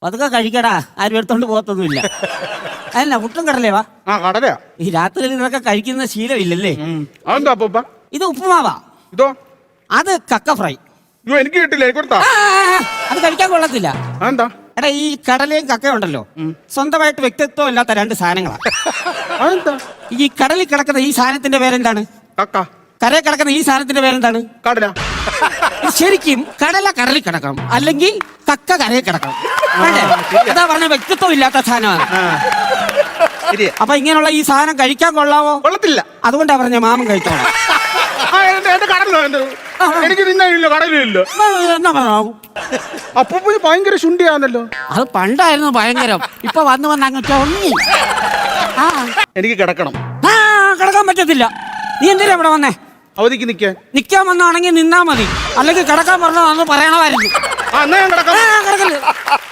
അതൊക്കെ കഴിക്കടാ, ആരും എടുത്തോണ്ട് പോകത്തൊന്നുമില്ല. അതല്ല പുട്ടും കടലേ വാ. ആ കടലയാ. ഈ രാത്രി ഇതൊക്കെ കഴിക്കുന്ന ശീലമില്ലല്ലേ? അതെന്താ അപ്പൂപ്പ? ഇത് ഉപ്പുമാവാ. ഇതോ? അത് കക്ക ഫ്രൈ. അയ്യോ എനിക്ക് കിട്ടില്ല, എനിക്ക് കൊടുത്താ. അത് കഴിക്കാൻ കൊള്ളത്തില്ല. അതെന്താ? എടാ ഈ കടലയും കക്കയും ഉണ്ടല്ലോ, സ്വന്തമായിട്ട് വ്യക്തിത്വം ഇല്ലാത്ത രണ്ട് സാധനങ്ങളാ. അതെന്താ? ഈ കടലിൽ കിടക്കുന്ന ഈ സാധനത്തിന്റെ പേരെന്താണ്? കക്ക. കരയിൽ കിടക്കുന്ന ഈ സാധനത്തിന്റെ പേരെന്താണ്? കടല. ശരിക്കും കടല കടലിൽ കിടക്കണം, അല്ലെങ്കിൽ കക്ക കരയിൽ കിടക്കണം. അതാ പറഞ്ഞ വ്യക്തിത്വം ഇല്ലാത്ത സാധനമാണ്. അപ്പൊ ഇങ്ങനെയുള്ള ഈ സാധനം കഴിക്കാൻ കൊള്ളാവോ? കൊള്ളത്തില്ല. അതുകൊണ്ടാ പറഞ്ഞ മാമൻ കഴിച്ചോളാം. എന്റെ കടലോ? എനിക്ക് തിന്നാനില്ല, കടലില്ല. എന്നാ പറയാവൂ? അപ്പൂപ്പ ഭയങ്കര ശുണ്ടിയാന്നല്ലോ. അത് പണ്ടായിരുന്നു ഭയങ്കരം, ഇപ്പൊ വന്ന് വന്ന് അങ്ങ് ചൊങ്ങി. എനിക്ക് കിടക്കണം. കിടക്കാൻ പറ്റത്തില്ല. നീ എന്തിനാ ഇവിടെ വന്നേ? അവധിക്ക് നിക്കാൻ വന്നാണെങ്കിൽ നിന്നാ മതി, അല്ലെങ്കിൽ കിടക്കാൻ പറഞ്ഞാന്ന് പറയണമായിരുന്നു. കിടക്കാം. കിടക്കല്ലേ.